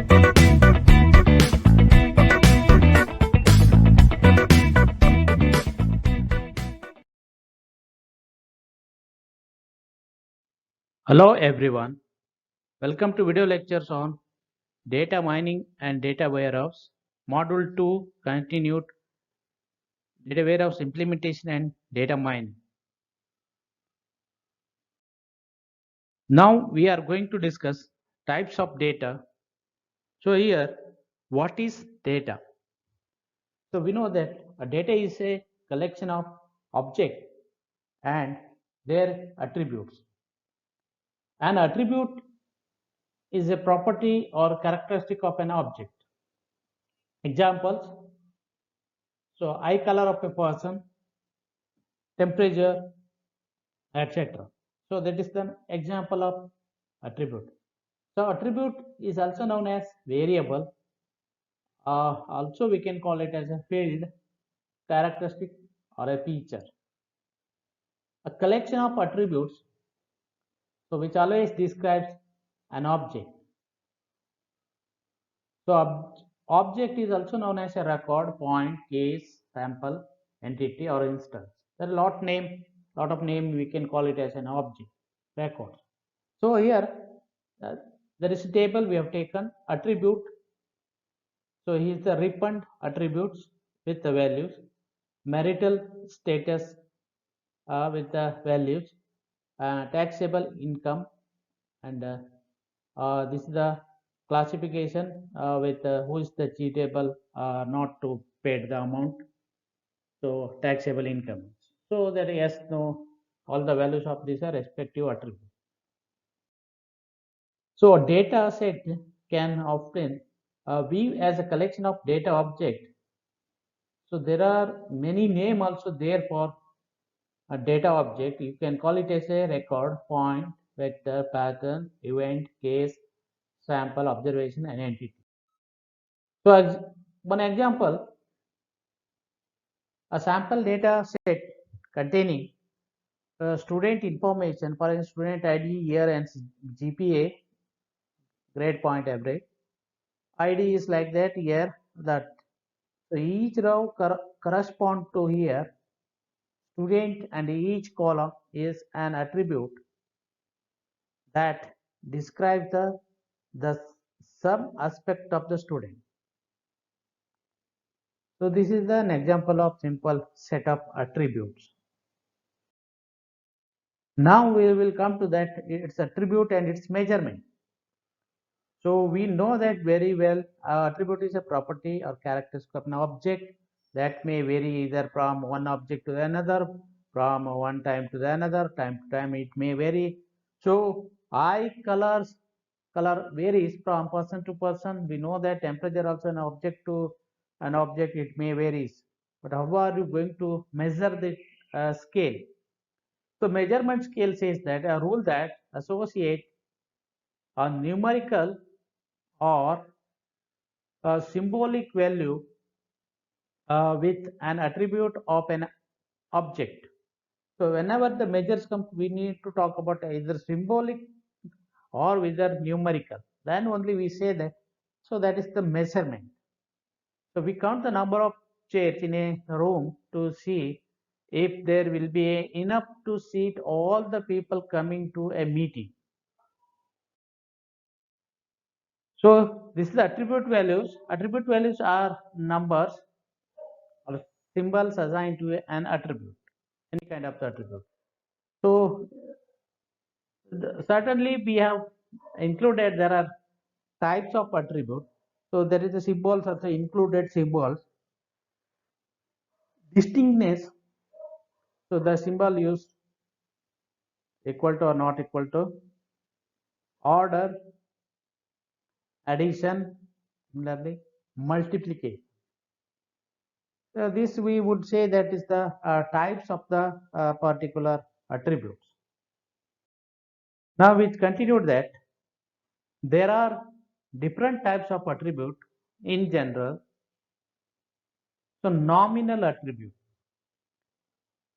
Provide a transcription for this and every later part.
Hello everyone, welcome to video lectures on data mining and data warehouse, module 2 continued data warehouse implementation and data mining. Now we are going to discuss types of data. So here, what is data? So we know that a data is a collection of objects and their attributes. An attribute is a property or characteristic of an object. Examples: so eye color of a person, temperature, etc. So that is the example of attribute. So attribute is also known as variable. Also we can call it as a field, characteristic, or a feature. A collection of attributes, so which always describes an object. So object is also known as a record, point, case, sample, entity, or instance. There are lot of name we can call it as an object, record. So here uh, there is a table we have taken attribute. So here is the refund attributes with the values, marital status with the values, taxable income, and this is the classification with who is the cheatable not to pay the amount. So taxable income. So that yes, no, all the values of these are respective attributes. So a data set can often be as a collection of data object. So there are many names also there for a data object. You can call it as a record, point, vector, pattern, event, case, sample, observation, and entity. So as one example, a sample data set containing student information, for instance, student ID, year, and GPA, grade point average. ID is like that, year, that. So each row correspond to here student, and each column is an attribute that describes the some aspect of the student. So this is an example of simple set of attributes. Now we will come to that its attribute and its measurement. So we know that very well. Attribute is a property or characteristic of an object that may vary either from one object to another, from one time to the another, time to time it may vary. So eye color varies from person to person. We know that temperature also an object to an object it may varies. But how are you going to measure the scale? So measurement scale says that a rule that associate a numerical or a symbolic value with an attribute of an object. So whenever the measures come, we need to talk about either symbolic or whether numerical. Then only we say that. So that is the measurement. So we count the number of chairs in a room to see if there will be enough to seat all the people coming to a meeting. So this is the attribute values. Attribute values are numbers or symbols assigned to an attribute, any kind of attribute. So certainly we have included there are types of attribute. So there is a symbols also included symbols. Distinctness. So the symbol used equal to or not equal to. Order, addition, similarly multiplication. This we would say that is the types of the particular attributes. Now we continued that there are different types of attribute in general. So nominal attribute.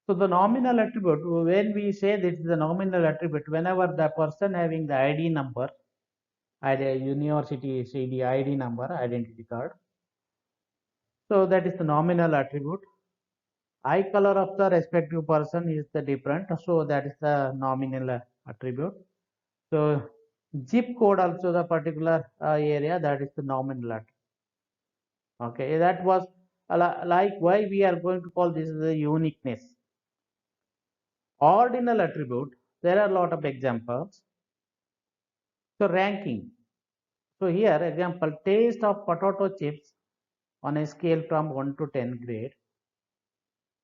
So the nominal attribute, when we say this is the nominal attribute, whenever the person having the ID number university CD ID number, identity card. So that is the nominal attribute. Eye color of the respective person is the different, so that is the nominal attribute. So zip code also the particular area, that is the nominal attribute. Okay, that was like why we are going to call this the uniqueness. Ordinal attribute, there are a lot of examples. So ranking. So here example, taste of potato chips on a scale from 1 to 10 grade.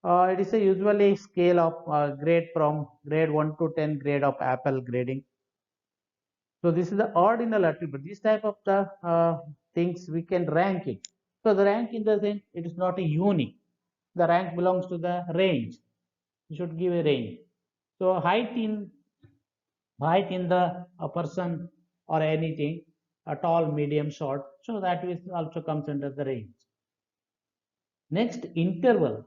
It is a usually scale of grade from grade 1 to 10 grade of Apple grading. So this is the ordinal attribute. This type of the things we can rank it. So the rank in the sense it is not a unique. The rank belongs to the range. You should give a range. So height in the a person or anything, a tall, medium, short. So that is also comes under the range. Next, interval.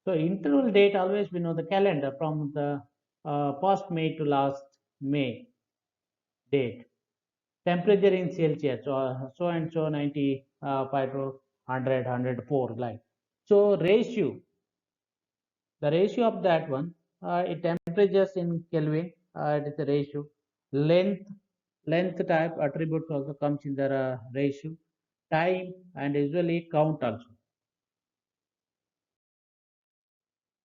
So interval date, always we know the calendar from the past May to last May date. Temperature in Celsius, so and so 95 to 100, 104 like. So ratio, the ratio of that one, it temperatures in Kelvin, it is the ratio. Length type attributes also comes in the ratio. Time and usually count also.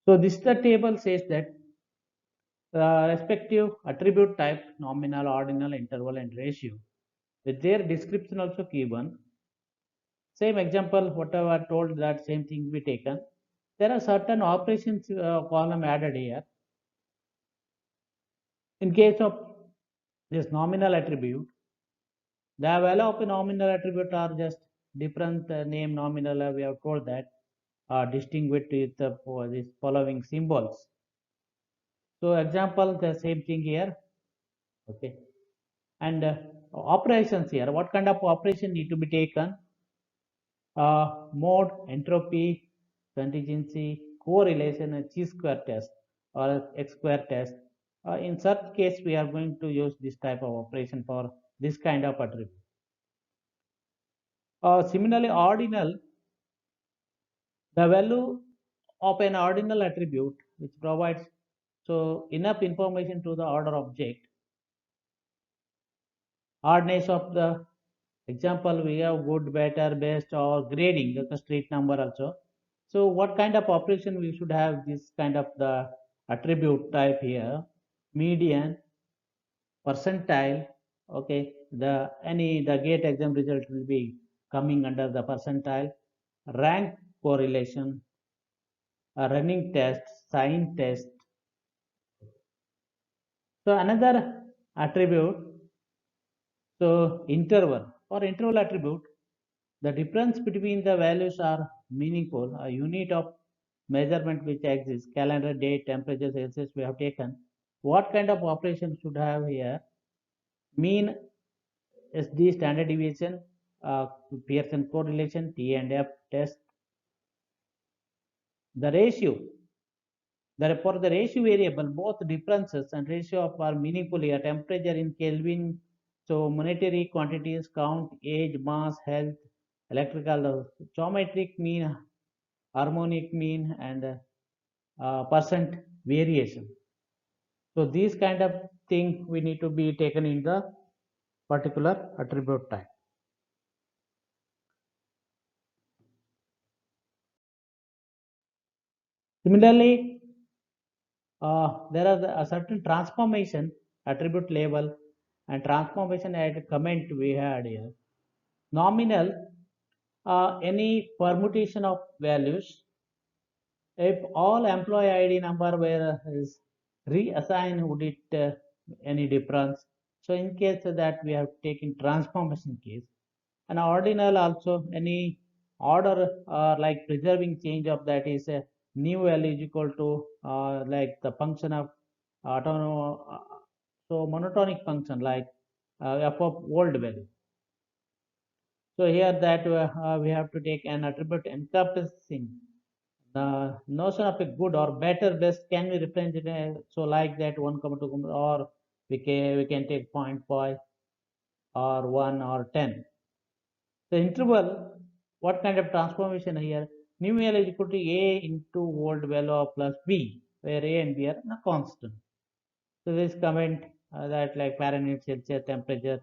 So this the table says that respective attribute type, nominal, ordinal, interval, and ratio, with their description also given. Same example, whatever I told, that same thing be taken. There are certain operations column added here. In case of this nominal attribute, the value of a nominal attribute are just different name nominal. We have told that distinguished with these following symbols. So example, the same thing here. Okay. And operations here, what kind of operation need to be taken? Mode, entropy, contingency, correlation, and chi-square test or x-square test. In such case, we are going to use this type of operation for this kind of attribute. Similarly, ordinal, the value of an ordinal attribute which provides so enough information to the order object. Oddness of the example, we have good, better, best, or grading, like a street number also. So what kind of operation we should have this kind of the attribute type here? Median, percentile. Okay, the gate exam result will be coming under the percentile. Rank correlation, a running test, sign test. So another attribute, so interval or interval attribute, the difference between the values are meaningful. A unit of measurement which exists, calendar, date, temperature, Celsius we have taken. What kind of operation should have here? Mean, SD, standard deviation, Pearson correlation, T and F test. The ratio, for the ratio variable, both differences and ratio of are meaningful here. Temperature in Kelvin, so monetary quantities, count, age, mass, health, electrical, geometric mean, harmonic mean, and percent variation. So these kind of thing we need to be taken in the particular attribute type. Similarly, there are a certain transformation attribute label and transformation at comment we had here. Nominal, any permutation of values. If all employee ID number were is reassigned, would it any difference? So in case of that, we have taken transformation case. And ordinal also, any order like preserving change of that is a new value is equal to like the function of so monotonic function like f of old value. So here that we have to take an attribute encompassing the notion of a good or better, best can be represented so like that 1, 2, or we can take 0.5. or 1 or 10. The interval, what kind of transformation here? New L is equal to A into old value of plus B, where A and B are a constant. So this comment that like Fahrenheit, Celsius, temperature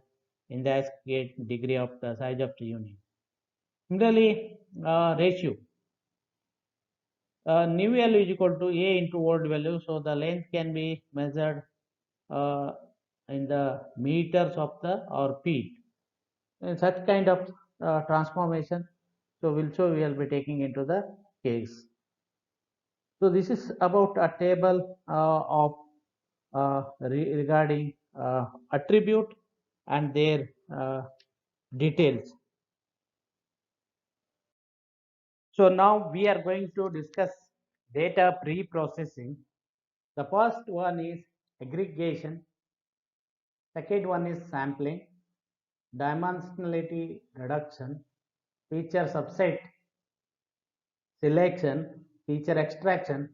in the aggregate degree of the size of the unit. Similarly, ratio. New L is equal to A into old value, so the length can be measured uh, in the meters of the or feet. In such kind of transformation, so we will be taking into the case. So this is about a table of regarding attribute and their details. So now we are going to discuss data pre-processing. The first one is aggregation, second one is sampling, dimensionality reduction, feature subset selection, feature extraction,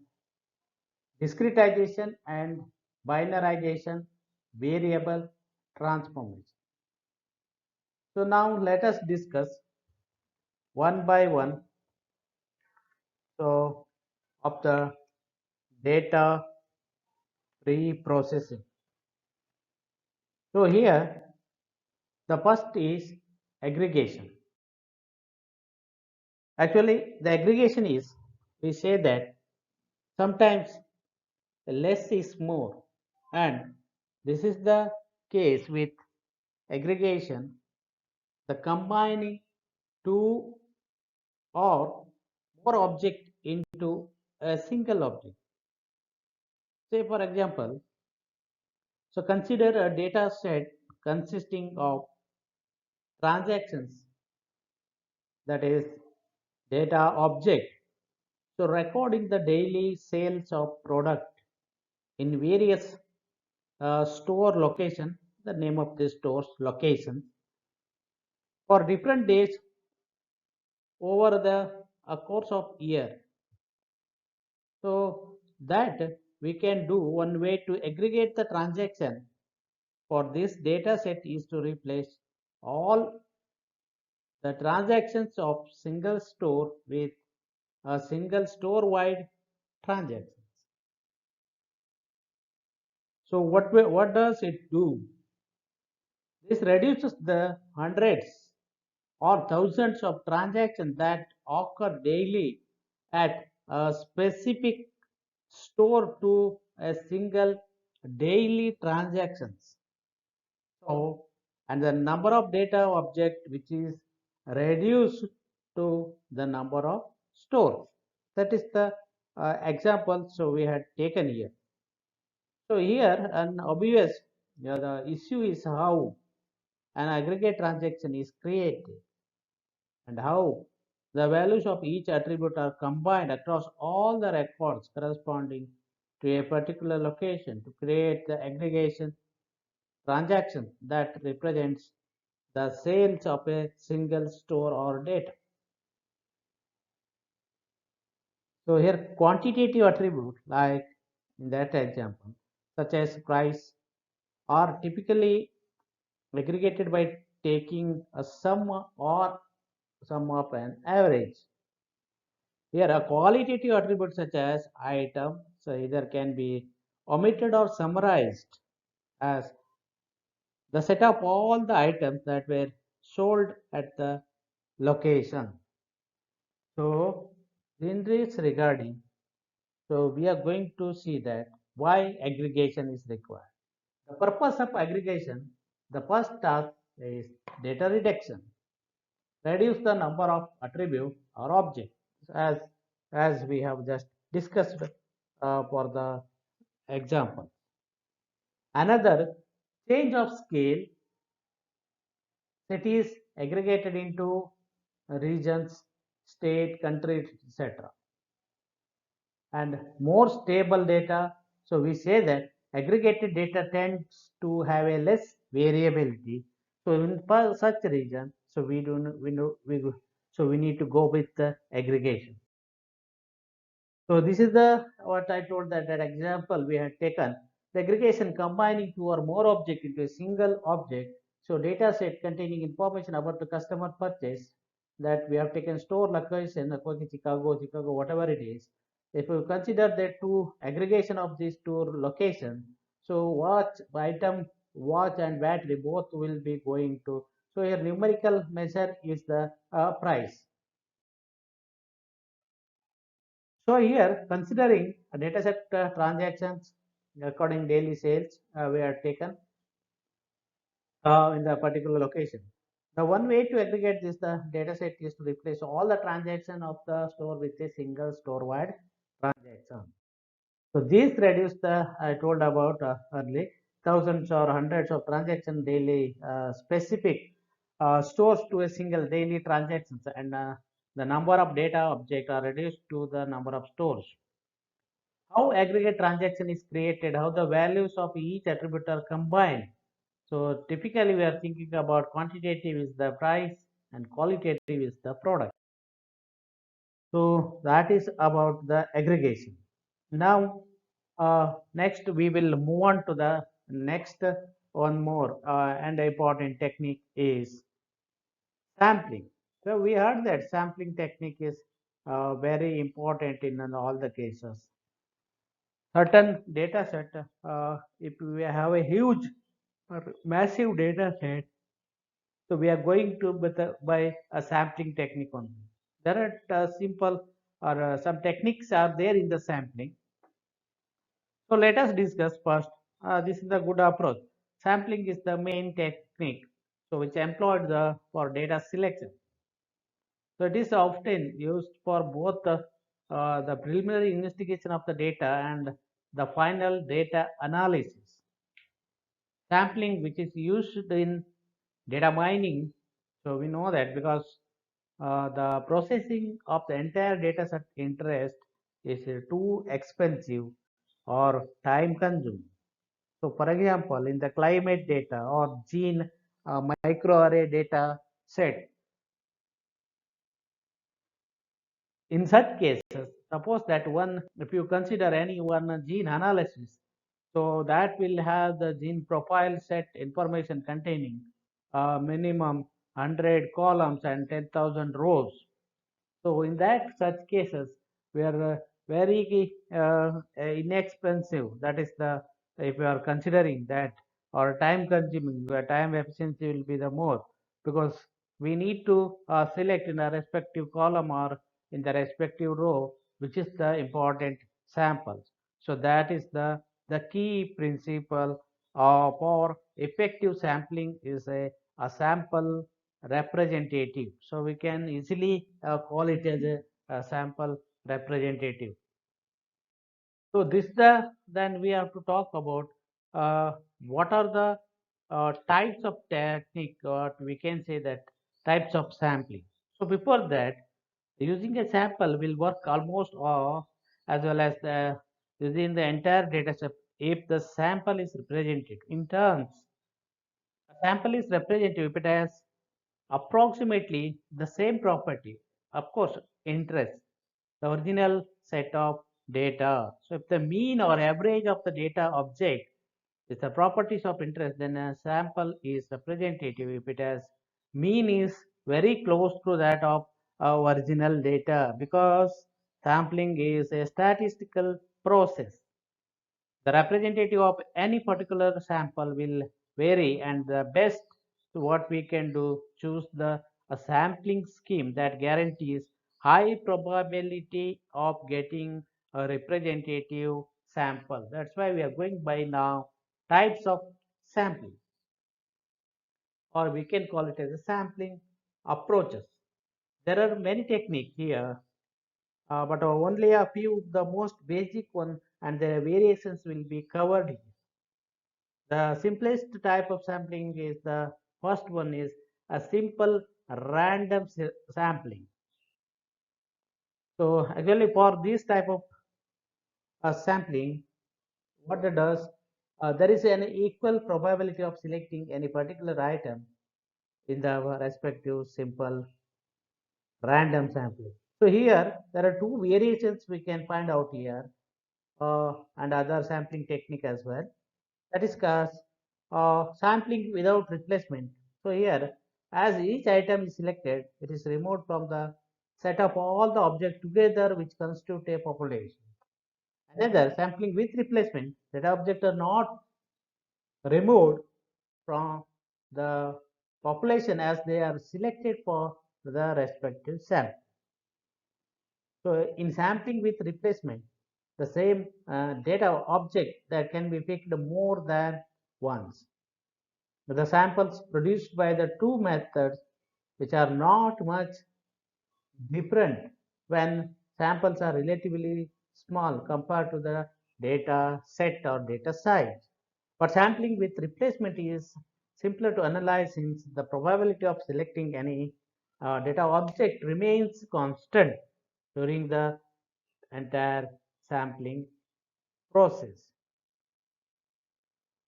discretization and binarization, variable transformation. So now let us discuss one by one so of the data pre-processing. So here the first is aggregation. Actually the aggregation is, we say that sometimes less is more, and this is the case with aggregation, the combining two or more object into a single object. Say for example, so consider a data set consisting of transactions, that is data object. So recording the daily sales of product in various store location, the name of the store's location for different days over the course of year. So that we can do one way to aggregate the transaction for this data set is to replace all the transactions of single store with a single store wide transactions. So what does it do? This reduces the hundreds or thousands of transactions that occur daily at a specific store to a single daily transactions. So, and the number of data object which is reduced to the number of stores. That is the example. So we had taken here. So here an obvious the issue is how an aggregate transaction is created and how the values of each attribute are combined across all the records corresponding to a particular location to create the aggregation transaction that represents the sales of a single store or data. So here quantitative attribute like in that example such as price are typically aggregated by taking a sum or sum of an average. Here a qualitative attribute such as item, so either can be omitted or summarized as the set of all the items that were sold at the location. So in this regarding, so we are going to see that why aggregation is required. The purpose of aggregation, the first task is data reduction. Reduce the number of attributes or objects as we have just discussed for the example. Another, change of scale. It is aggregated into regions, state, country, etc. And more stable data. So we say that aggregated data tends to have a less variability. So in such region, so we need to go with the aggregation. So this is the what I told that example we had taken. The aggregation combining two or more object into a single object. So data set containing information about the customer purchase, that we have taken store location, Chicago, whatever it is. If you consider the two aggregation of these two locations, so watch item, watch and battery both will be going to. So your numerical measure is the price. So here, considering a dataset transactions according daily sales, we are taken in the particular location. The one way to aggregate this the dataset is to replace all the transaction of the store with a single store-wide transaction. So this reduce the I told about early thousands or hundreds of transaction daily specific stores to a single daily transactions, and the number of data objects are reduced to the number of stores. How aggregate transaction is created, how the values of each attribute are combined. So typically we are thinking about quantitative is the price and qualitative is the product. So that is about the aggregation. Now next we will move on to the next one more and important technique is sampling. So we heard that sampling technique is very important in all the cases. Certain data set, if we have a huge or massive data set, so we are going to by a sampling technique only. There are simple or some techniques are there in the sampling. So let us discuss first. This is the good approach. Sampling is the main technique, so which employed for data selection. So it is often used for both the preliminary investigation of the data and the final data analysis. Sampling, which is used in data mining, so we know that because the processing of the entire data set interest is too expensive or time consuming. So for example, in the climate data or gene microarray data set, in such cases, suppose that one, if you consider any one gene analysis, so that will have the gene profile set information containing minimum 100 columns and 10,000 rows. So in that such cases, we are very inexpensive. That is the, if you are considering that, or time consuming, where time efficiency will be the more, because we need to select in a respective column or in the respective row, which is the important samples. So that is the key principle for effective sampling is a sample representative. So we can easily call it as a sample representative. So this then we have to talk about what are the types of technique, or we can say that types of sampling. So before that, using a sample will work almost as well as within the entire data set if the sample is represented in terms. A sample is representative if it has approximately the same property, of course, interest, the original set of data. So if the mean or average of the data object is the properties of interest, then a sample is representative if it has mean is very close to that of original data, because sampling is a statistical process. The representative of any particular sample will vary, and the best what we can do, choose a sampling scheme that guarantees high probability of getting a representative sample. That's why we are going by now types of sampling, or we can call it as a sampling approaches. There are many techniques here, but only a few, the most basic one, and the variations will be covered here. The simplest type of sampling is the first one is a simple random sampling. So actually for this type of sampling, what it does, there is an equal probability of selecting any particular item in the respective simple random sampling. So here there are two variations we can find out here, and other sampling technique as well. That is sampling without replacement. So here, as each item is selected, it is removed from the set of all the objects together which constitute a population. Another, sampling with replacement, that objects are not removed from the population as they are selected for the respective sample. So in sampling with replacement, the same data object that can be picked more than once. The samples produced by the two methods, which are not much different when samples are relatively small compared to the data set or data size. But sampling with replacement is simpler to analyze since the probability of selecting any data object remains constant during the entire sampling process.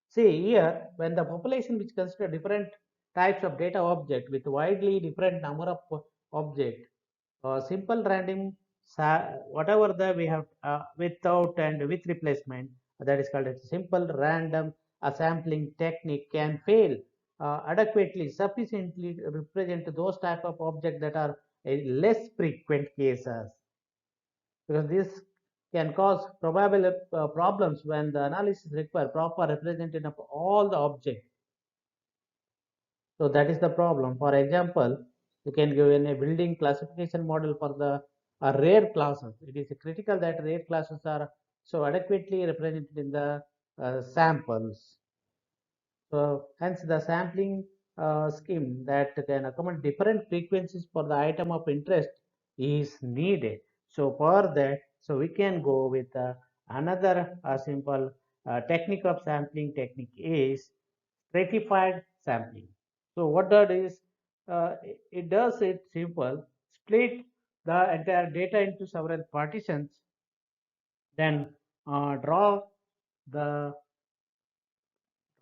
See here, when the population which consider different types of data object with widely different number of object, simple random whatever the we have without and with replacement, that is called as simple random sampling technique can fail adequately sufficiently represent those type of objects that are less frequent cases, because this can cause probable problems when the analysis require proper representation of all the objects. So that is the problem. For example, you can give in a building classification model for the rare classes. It is critical that rare classes are so adequately represented in the samples. So hence the sampling scheme that can accommodate different frequencies for the item of interest is needed. So for that, so we can go with another simple technique of sampling technique is stratified sampling. So what that is, it does it simple, split the entire data into several partitions, then draw the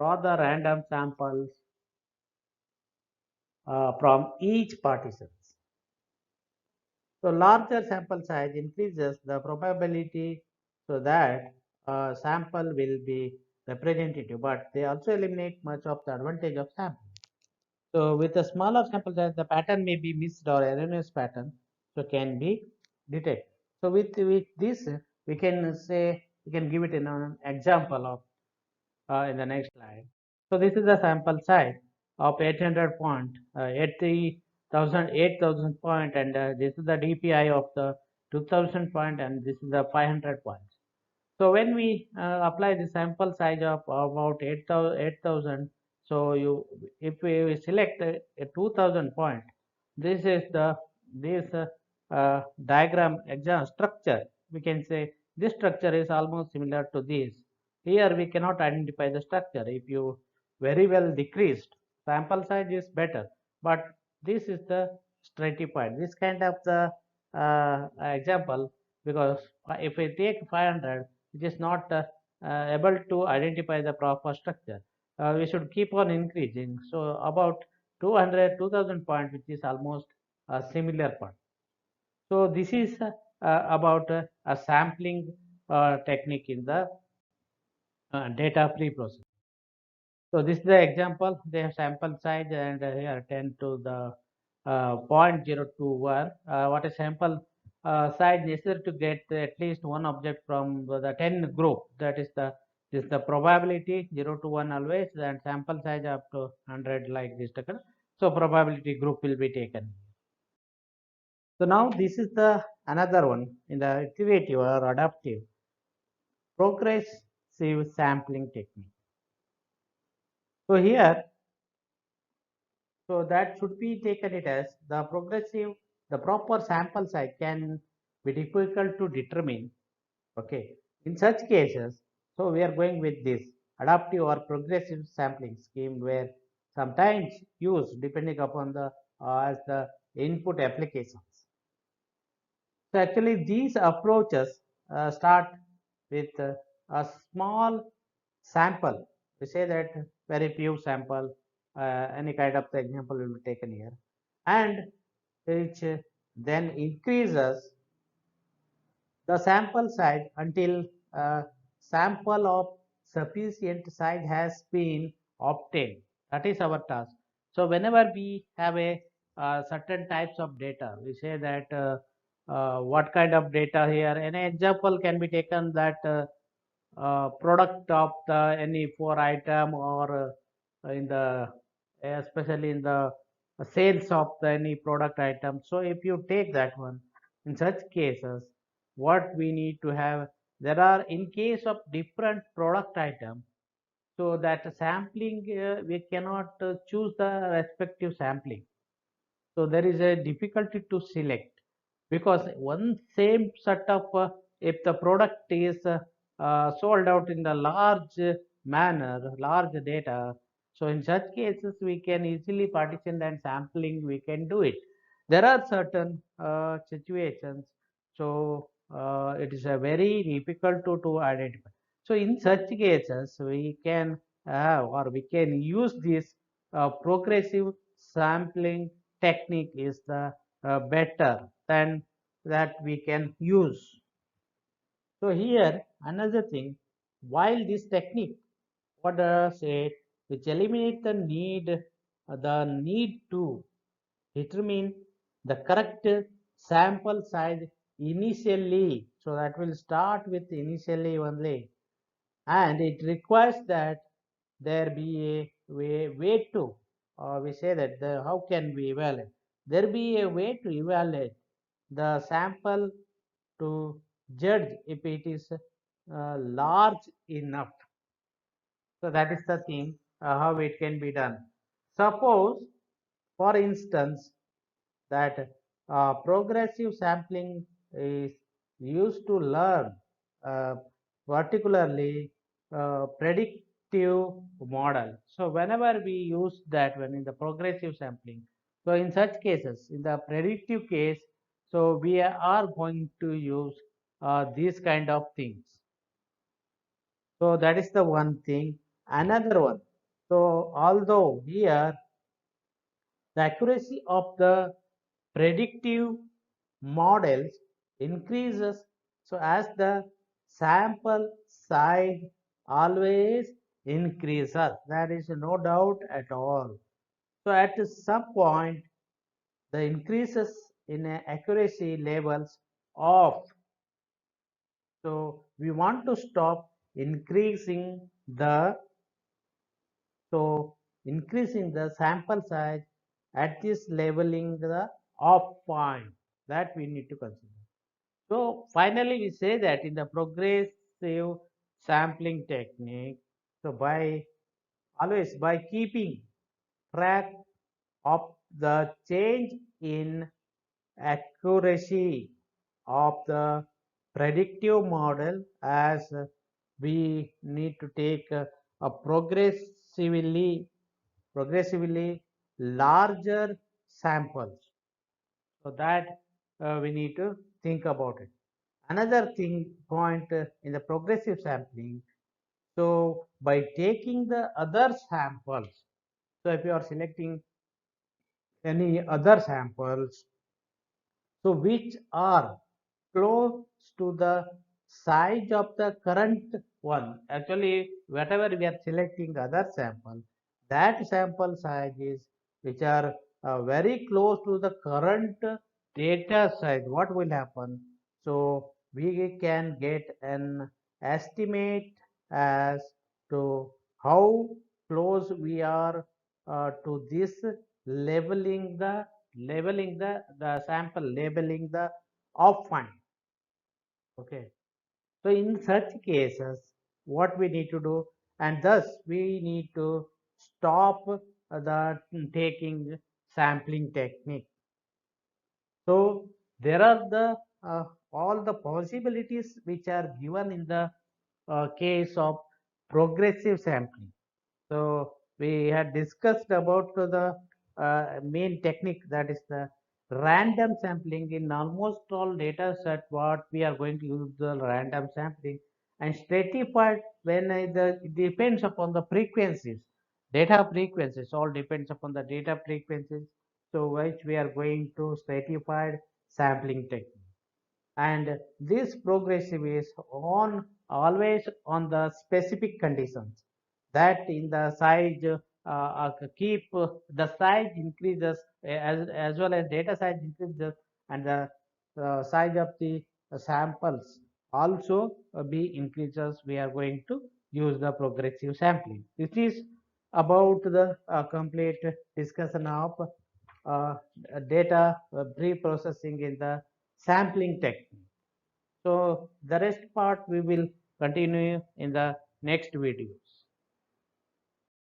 random samples from each particles. So larger sample size increases the probability so that sample will be representative, but they also eliminate much of the advantage of sampling. So with a smaller sample size, the pattern may be missed or erroneous pattern, so can be detected. So with this, we can say we can give it in an example of in the next slide. So this is the sample size of 800 point, 8,000 point, and this is the DPI of the 2000 point, and this is the 500 points. So when we apply the sample size of about 8,000, so if we select a 2000 point, this is this diagram exam structure. We can say this structure is almost similar to this. Here we cannot identify the structure. If you very well decreased, sample size is better, but this is the stratified. This kind of the example, because if we take 500, which is not able to identify the proper structure. We should keep on increasing. So about 200, 2000 points, which is almost a similar point. So this is about a sampling technique in the data pre-processing. So this is the example. They have sample size and here 10 to the 0.021. What is sample size necessary to get at least one object from the 10 group? That is the probability 0 to 1 always, and sample size up to 100 like this. So probability group will be taken. So now this is the another one in the iterative or adaptive progressive sampling technique. So here, so that should be taken it as the proper sample size can be difficult to determine. Okay. In such cases, so we are going with this adaptive or progressive sampling scheme where sometimes used depending upon the as the input applications. So actually these approaches start with a small sample. We say that very few sample, any kind of the example will be taken here, and which then increases the sample size until a sample of sufficient size has been obtained. That is our task. So whenever we have a certain types of data, we say that what kind of data here. An example can be taken that product of the any four item or in the especially in the sales of the any product item. So if you take that one, in such cases, what we need to have, there are in case of different product item, so that sampling we cannot choose the respective sampling. So there is a difficulty to select because one same set of if the product is sold out in the large manner, large data, so in such cases we can easily partition and sampling we can do it. There are certain situations, so it is a very difficult to identify. So in such cases we can have or we can use this progressive sampling technique is the better than that we can use. So here another thing, while this technique, what does it, which eliminate the need to determine the correct sample size initially. So that will start with initially only, and it requires that there be a way to, or we say that how can we evaluate? There be a way to evaluate the sample to judge if it is large enough. So that is the thing, how it can be done. Suppose, for instance, that progressive sampling is used to learn uh, particularly predictive model. So whenever we use that when in the progressive sampling, so in such cases, in the predictive case, so we are going to use these kind of things. So that is the one thing. Another one. So although here the accuracy of the predictive models increases, so as the sample size always increases, there is no doubt at all. So at some point the increases in accuracy levels off. So we want to stop increasing the, so increasing the sample size at this leveling the off point, that we need to consider. So finally we say that in the progressive sampling technique, so by always by keeping track of the change in accuracy of the predictive model, as we need to take a progressively larger samples, so that we need to think about it. Another thing point in the progressive sampling, so by taking the other samples, so if you are selecting any other samples, so which are close to the size of the current one. Actually, whatever we are selecting other sample, that sample sizes which are very close to the current data size, what will happen? So we can get an estimate as to how close we are to this leveling the sample, labeling the off point. Okay, so in such cases what we need to do, and thus we need to stop the taking sampling technique. So there are the all the possibilities which are given in the case of progressive sampling. So we had discussed about the main technique, that is the random sampling. In almost all data set, what we are going to use the random sampling, and stratified when it depends upon the frequencies, data frequencies, all depends upon the data frequencies. So which we are going to stratified sampling technique. And this progressive is on always on the specific conditions, that in the size keep the size increases as well as data size increases, and the size of the samples also be increases, we are going to use the progressive sampling. This is about the complete discussion of uh, data pre-processing in the sampling technique. So the rest part we will continue in the next videos.